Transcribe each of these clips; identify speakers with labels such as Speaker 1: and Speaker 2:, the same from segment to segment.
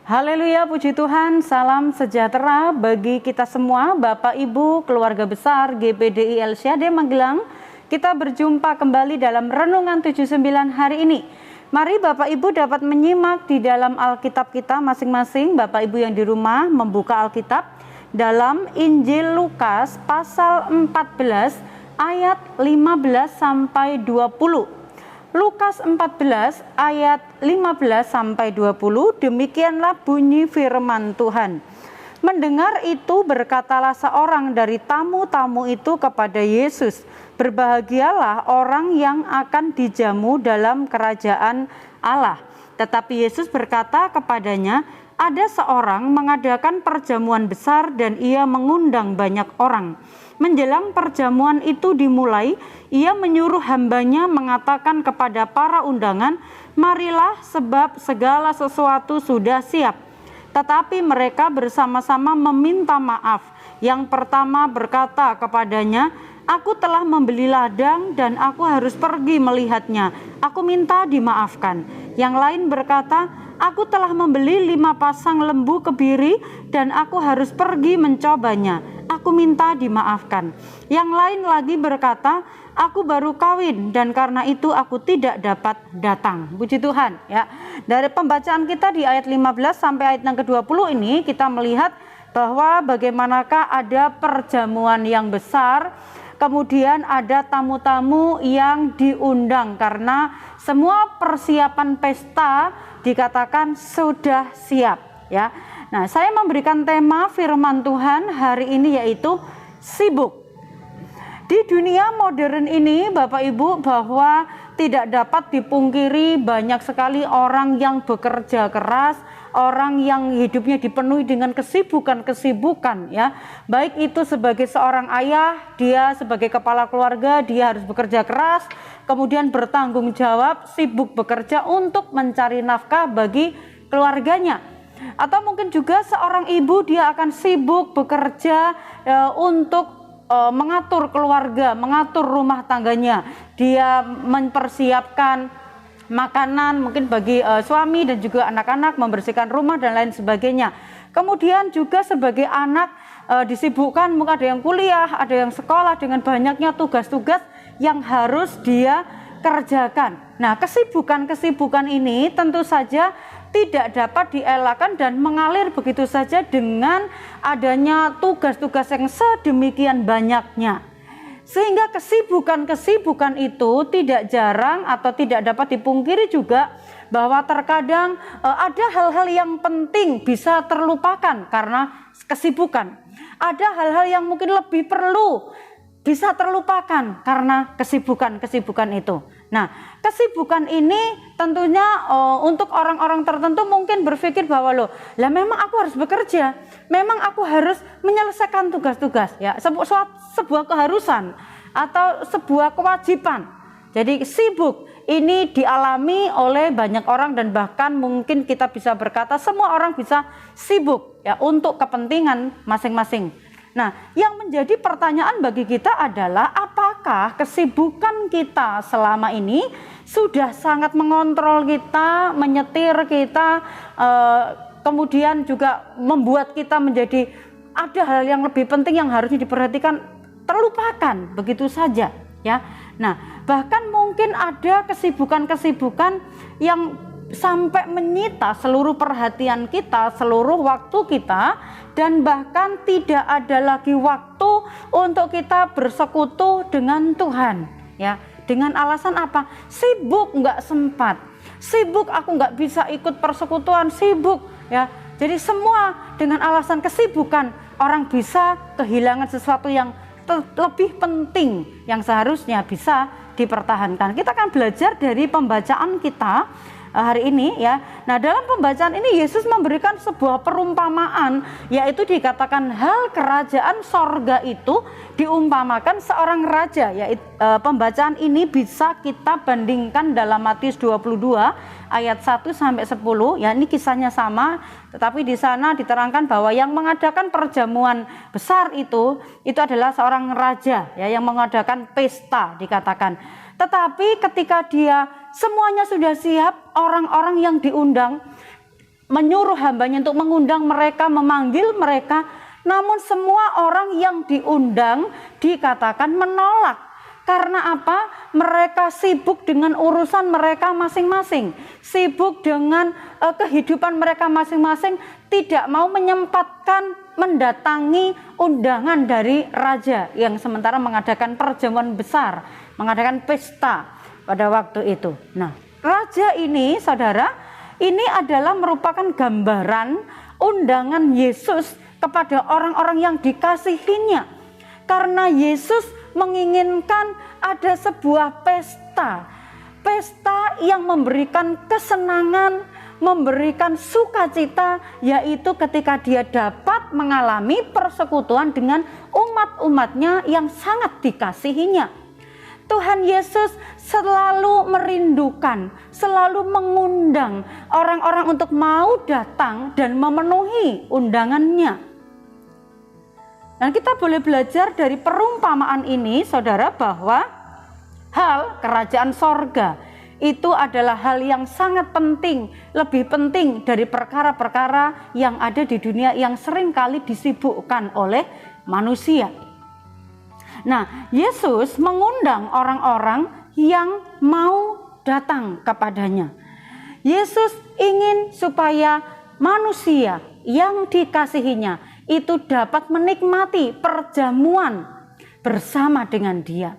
Speaker 1: Haleluya, puji Tuhan, salam sejahtera bagi kita semua, Bapak Ibu, keluarga besar GPDI El Syade Magelang. Kita berjumpa kembali dalam Renungan 79 hari ini. Mari Bapak Ibu dapat menyimak di dalam Alkitab kita masing-masing. Bapak Ibu yang di rumah membuka Alkitab dalam Injil Lukas pasal 14 ayat 15 sampai 20. Lukas 14 ayat 15 sampai 20, demikianlah bunyi firman Tuhan. Mendengar itu berkatalah seorang dari tamu-tamu itu kepada Yesus, berbahagialah orang yang akan dijamu dalam kerajaan Allah. Tetapi Yesus berkata kepadanya, ada seorang mengadakan perjamuan besar dan ia mengundang banyak orang. Menjelang perjamuan itu dimulai, ia menyuruh hambanya mengatakan kepada para undangan, marilah sebab segala sesuatu sudah siap. Tetapi mereka bersama-sama meminta maaf. Yang pertama berkata kepadanya, aku telah membeli ladang dan aku harus pergi melihatnya. Aku minta dimaafkan. Yang lain berkata, aku telah membeli 5 pasang lembu kebiri dan aku harus pergi mencobanya. Aku minta dimaafkan. Yang lain lagi berkata, aku baru kawin dan karena itu aku tidak dapat datang. Puji Tuhan ya. Dari pembacaan kita di ayat 15 sampai ayat yang ke-20 ini kita melihat bahwa bagaimanakah ada perjamuan yang besar, kemudian ada tamu-tamu yang diundang karena semua persiapan pesta dikatakan sudah siap ya. Nah, saya memberikan tema firman Tuhan hari ini yaitu sibuk. Di dunia modern ini Bapak Ibu, bahwa tidak dapat dipungkiri banyak sekali orang yang bekerja keras, orang yang hidupnya dipenuhi dengan kesibukan-kesibukan ya. Baik itu sebagai seorang ayah, dia sebagai kepala keluarga, dia harus bekerja keras, kemudian bertanggung jawab, sibuk bekerja untuk mencari nafkah bagi keluarganya. Atau mungkin juga seorang ibu, dia akan sibuk bekerja untuk mengatur keluarga, mengatur rumah tangganya. Dia mempersiapkan makanan mungkin bagi suami dan juga anak-anak, membersihkan rumah dan lain sebagainya. Kemudian juga sebagai anak disibukkan, mungkin ada yang kuliah, ada yang sekolah dengan banyaknya tugas-tugas yang harus dia kerjakan. Nah, kesibukan-kesibukan ini tentu saja tidak dapat dielakkan dan mengalir begitu saja dengan adanya tugas-tugas yang sedemikian banyaknya. Sehingga kesibukan-kesibukan itu tidak jarang atau tidak dapat dipungkiri juga bahwa terkadang ada hal-hal yang penting bisa terlupakan karena kesibukan. Ada hal-hal yang mungkin lebih perlu bisa terlupakan karena kesibukan-kesibukan itu. Nah, kesibukan ini tentunya untuk orang-orang tertentu mungkin berpikir bahwa lah memang aku harus bekerja, memang aku harus menyelesaikan tugas-tugas ya, sebuah keharusan atau sebuah kewajiban. Jadi sibuk ini dialami oleh banyak orang dan bahkan mungkin kita bisa berkata semua orang bisa sibuk ya untuk kepentingan masing-masing. Nah, yang menjadi pertanyaan bagi kita adalah apakah kesibukan kita selama ini sudah sangat mengontrol kita, menyetir kita, kemudian juga membuat kita menjadi ada hal yang lebih penting yang harus diperhatikan terlupakan begitu saja ya. Nah, bahkan mungkin ada kesibukan-kesibukan yang sampai menyita seluruh perhatian kita, seluruh waktu kita, dan bahkan tidak ada lagi waktu untuk kita bersekutu dengan Tuhan ya. Dengan alasan apa? Sibuk, nggak sempat, sibuk aku nggak bisa ikut persekutuan, sibuk ya. Jadi semua dengan alasan kesibukan orang bisa kehilangan sesuatu yang lebih penting yang seharusnya bisa dipertahankan. Kita akan belajar dari pembacaan kita hari ini ya. Nah, dalam pembacaan ini Yesus memberikan sebuah perumpamaan, yaitu dikatakan hal kerajaan sorga itu diumpamakan seorang raja. Yaitu pembacaan ini bisa kita bandingkan dalam Matius 22 ayat 1 sampai 10 ya. Ini kisahnya sama, tetapi di sana diterangkan bahwa yang mengadakan perjamuan besar itu adalah seorang raja ya, yang mengadakan pesta dikatakan. Tetapi ketika dia semuanya sudah siap, orang-orang yang diundang menyuruh hambanya untuk mengundang mereka, memanggil mereka. Namun semua orang yang diundang dikatakan menolak. Karena apa? Mereka sibuk dengan urusan mereka masing-masing, sibuk dengan kehidupan mereka masing-masing, tidak mau menyempatkan mendatangi undangan dari raja yang sementara mengadakan perjamuan besar, mengadakan pesta pada waktu itu. Nah, raja ini, saudara, ini adalah merupakan gambaran undangan Yesus kepada orang-orang yang dikasihinya. Karena Yesus menginginkan ada sebuah pesta yang memberikan kesenangan, memberikan sukacita, yaitu ketika dia dapat mengalami persekutuan dengan umat-umatnya yang sangat dikasihinya. Tuhan Yesus selalu merindukan, selalu mengundang orang-orang untuk mau datang dan memenuhi undangannya. Dan kita boleh belajar dari perumpamaan ini, saudara, bahwa hal kerajaan sorga itu adalah hal yang sangat penting, lebih penting dari perkara-perkara yang ada di dunia yang seringkali disibukkan oleh manusia. Nah, Yesus mengundang orang-orang yang mau datang kepadanya. Yesus ingin supaya manusia yang dikasihinya itu dapat menikmati perjamuan bersama dengan dia.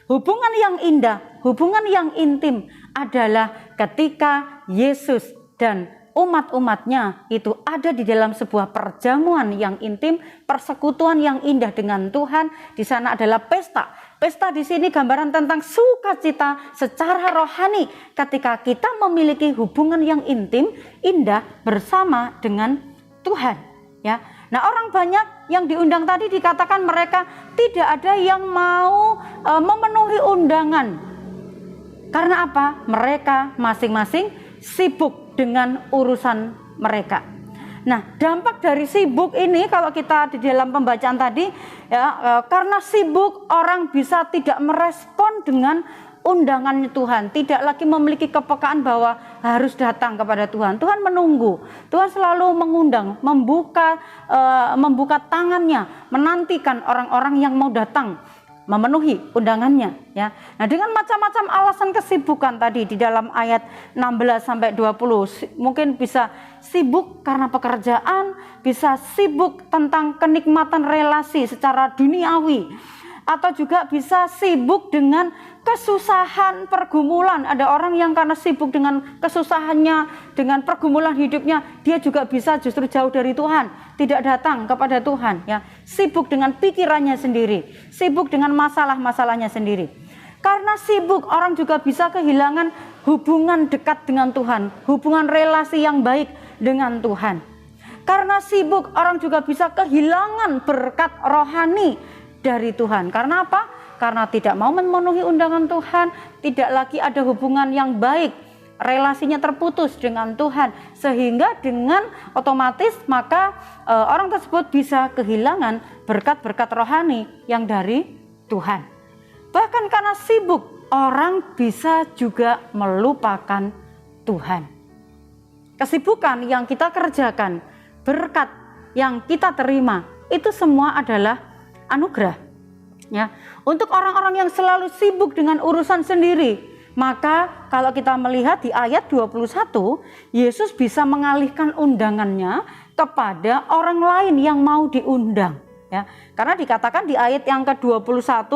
Speaker 1: Hubungan yang indah, hubungan yang intim adalah ketika Yesus dan umat-umatnya itu ada di dalam sebuah perjamuan yang intim, persekutuan yang indah dengan Tuhan. Di sana adalah pesta. Pesta di sini gambaran tentang sukacita secara rohani ketika kita memiliki hubungan yang intim, indah bersama dengan Tuhan, ya. Nah, orang banyak yang diundang tadi dikatakan mereka tidak ada yang mau memenuhi undangan. Karena apa? Mereka masing-masing sibuk dengan urusan mereka. Nah, dampak dari sibuk ini kalau kita di dalam pembacaan tadi, ya, karena sibuk orang bisa tidak merespon dengan undangannya Tuhan, tidak lagi memiliki kepekaan bahwa harus datang kepada Tuhan. Tuhan menunggu, Tuhan selalu mengundang, membuka tangannya, menantikan orang-orang yang mau datang memenuhi undangannya, ya. Nah, dengan macam-macam alasan kesibukan tadi di dalam ayat 16 sampai 20, mungkin bisa sibuk karena pekerjaan, bisa sibuk tentang kenikmatan relasi secara duniawi, atau juga bisa sibuk dengan kesusahan, pergumulan. Ada orang yang karena sibuk dengan kesusahannya, dengan pergumulan hidupnya, dia juga bisa justru jauh dari Tuhan, tidak datang kepada Tuhan, ya. Sibuk dengan pikirannya sendiri, sibuk dengan masalah-masalahnya sendiri. Karena sibuk, orang juga bisa kehilangan hubungan dekat dengan Tuhan, hubungan relasi yang baik dengan Tuhan. Karena sibuk, orang juga bisa kehilangan berkat rohani dari Tuhan. Karena apa? Karena tidak mau memenuhi undangan Tuhan, tidak lagi ada hubungan yang baik, relasinya terputus dengan Tuhan, sehingga dengan otomatis maka orang tersebut bisa kehilangan berkat-berkat rohani yang dari Tuhan. Bahkan karena sibuk, orang bisa juga melupakan Tuhan. Kesibukan yang kita kerjakan, berkat yang kita terima, itu semua adalah anugerah, ya. Untuk orang-orang yang selalu sibuk dengan urusan sendiri, maka kalau kita melihat di ayat 21, Yesus bisa mengalihkan undangannya kepada orang lain yang mau diundang, ya. Karena dikatakan di ayat yang ke-21,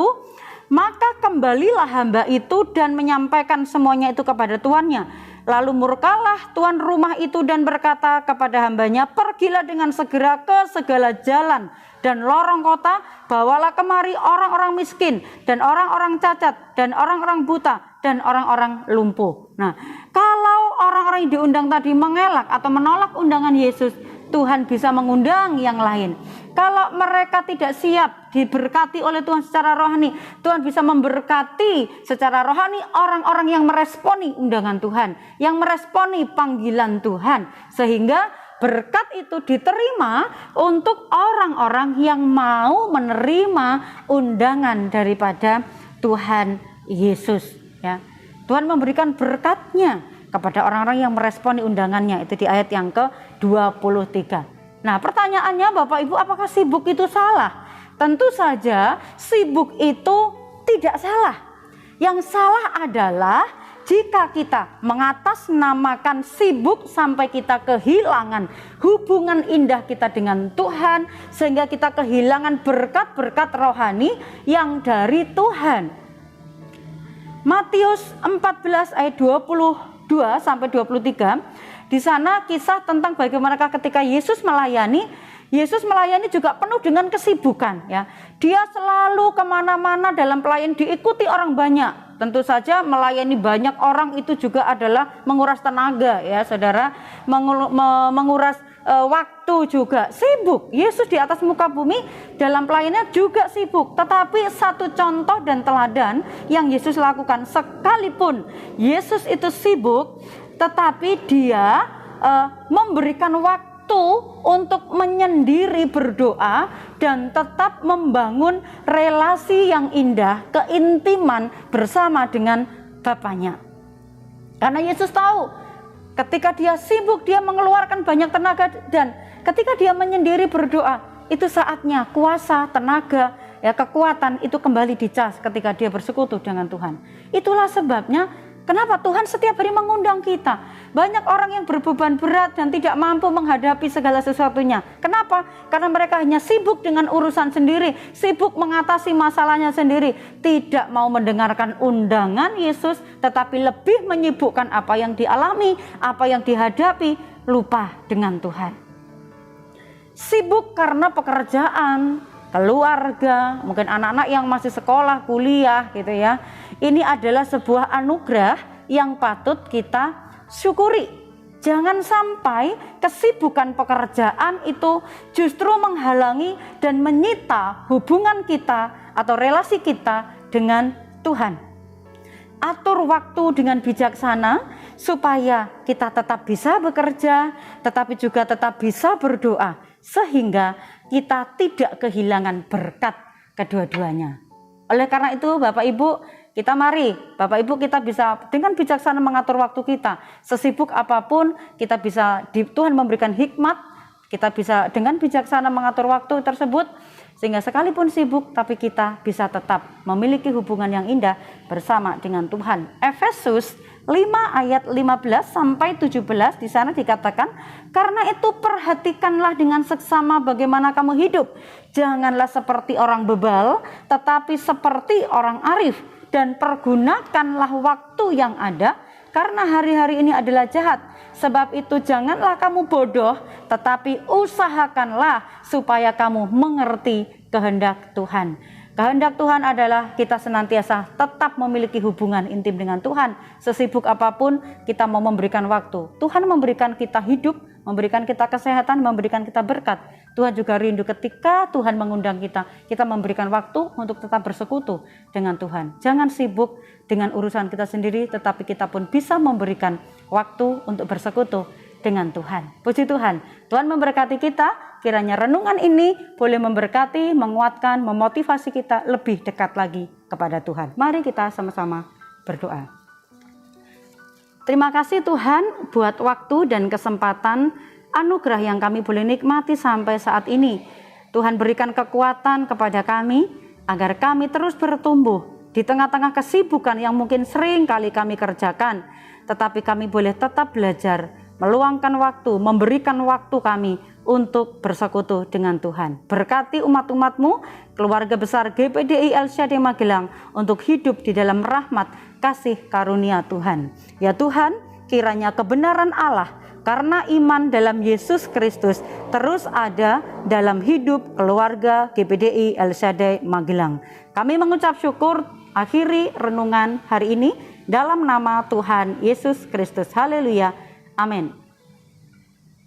Speaker 1: maka kembalilah hamba itu dan menyampaikan semuanya itu kepada tuannya. Lalu murkalah tuan rumah itu dan berkata kepada hambanya, pergilah dengan segera ke segala jalan dan lorong kota, bawalah kemari orang-orang miskin dan orang-orang cacat dan orang-orang buta dan orang-orang lumpuh. Nah, kalau orang-orang yang diundang tadi mengelak atau menolak undangan Yesus, Tuhan bisa mengundang yang lain. Kalau mereka tidak siap diberkati oleh Tuhan secara rohani, Tuhan bisa memberkati secara rohani orang-orang yang meresponi undangan Tuhan, yang meresponi panggilan Tuhan, sehingga berkat itu diterima untuk orang-orang yang mau menerima undangan daripada Tuhan Yesus, ya. Tuhan memberikan berkat-Nya kepada orang-orang yang meresponi undangannya. Itu di ayat yang ke-23. Nah, pertanyaannya Bapak Ibu, apakah sibuk itu salah? Tentu saja sibuk itu tidak salah. Yang salah adalah jika kita mengatasnamakan sibuk sampai kita kehilangan hubungan indah kita dengan Tuhan, sehingga kita kehilangan berkat-berkat rohani yang dari Tuhan. Matius 14 ayat 22 sampai 23, di sana kisah tentang bagaimana ketika Yesus melayani juga penuh dengan kesibukan, ya. Dia selalu kemana-mana dalam pelayanan, diikuti orang banyak. Tentu saja melayani banyak orang itu juga adalah menguras tenaga, ya saudara, menguras waktu juga, sibuk. Yesus di atas muka bumi dalam pelayanannya juga sibuk. Tetapi satu contoh dan teladan yang Yesus lakukan, sekalipun Yesus itu sibuk, tetapi dia memberikan waktu untuk menyendiri berdoa dan tetap membangun relasi yang indah, keintiman bersama dengan Bapaknya. Karena Yesus tahu ketika dia sibuk, dia mengeluarkan banyak tenaga, dan ketika dia menyendiri berdoa, itu saatnya kuasa, tenaga, ya, kekuatan itu kembali dicas ketika dia bersekutu dengan Tuhan. Itulah sebabnya kenapa Tuhan setiap hari mengundang kita. Banyak orang yang berbeban berat dan tidak mampu menghadapi segala sesuatunya. Kenapa? Karena mereka hanya sibuk dengan urusan sendiri, sibuk mengatasi masalahnya sendiri, tidak mau mendengarkan undangan Yesus, tetapi lebih menyibukkan apa yang dialami, apa yang dihadapi, lupa dengan Tuhan. Sibuk karena pekerjaan, keluarga, mungkin anak-anak yang masih sekolah, kuliah gitu ya. Ini adalah sebuah anugerah yang patut kita syukuri. Jangan sampai kesibukan pekerjaan itu justru menghalangi dan menyita hubungan kita atau relasi kita dengan Tuhan. Atur waktu dengan bijaksana supaya kita tetap bisa bekerja, tetapi juga tetap bisa berdoa, sehingga kita tidak kehilangan berkat kedua-duanya. Oleh karena itu Bapak Ibu, Bapak Ibu kita bisa dengan bijaksana mengatur waktu kita. Sesibuk apapun kita bisa, Tuhan memberikan hikmat, kita bisa dengan bijaksana mengatur waktu tersebut, sehingga sekalipun sibuk tapi kita bisa tetap memiliki hubungan yang indah bersama dengan Tuhan. Efesus 5 ayat 15 sampai 17 di sana dikatakan, karena itu perhatikanlah dengan seksama bagaimana kamu hidup. Janganlah seperti orang bebal, tetapi seperti orang arif, dan pergunakanlah waktu yang ada, karena hari-hari ini adalah jahat. Sebab itu janganlah kamu bodoh, tetapi usahakanlah supaya kamu mengerti kehendak Tuhan. Kehendak Tuhan adalah kita senantiasa tetap memiliki hubungan intim dengan Tuhan. Sesibuk apapun kita mau memberikan waktu. Tuhan memberikan kita hidup, memberikan kita kesehatan, memberikan kita berkat. Tuhan juga rindu ketika Tuhan mengundang kita memberikan waktu untuk tetap bersekutu dengan Tuhan. Jangan sibuk dengan urusan kita sendiri, tetapi kita pun bisa memberikan waktu untuk bersekutu dengan Tuhan. Puji Tuhan, Tuhan memberkati kita. Kiranya renungan ini boleh memberkati, menguatkan, memotivasi kita lebih dekat lagi kepada Tuhan. Mari kita sama-sama berdoa. Terima kasih Tuhan buat waktu dan kesempatan, anugerah yang kami boleh nikmati sampai saat ini. Tuhan berikan kekuatan kepada kami agar kami terus bertumbuh di tengah-tengah kesibukan yang mungkin sering kali kami kerjakan. Tetapi kami boleh tetap belajar, meluangkan waktu, memberikan waktu kami untuk bersekutu dengan Tuhan. Berkati umat-umat-Mu, keluarga besar GPDI El Shaddai Magelang, untuk hidup di dalam rahmat kasih karunia Tuhan. Ya Tuhan, kiranya kebenaran Allah karena iman dalam Yesus Kristus terus ada dalam hidup keluarga GPDI El Shaddai Magelang. Kami mengucap syukur, akhiri renungan hari ini dalam nama Tuhan Yesus Kristus. Haleluya. Amin.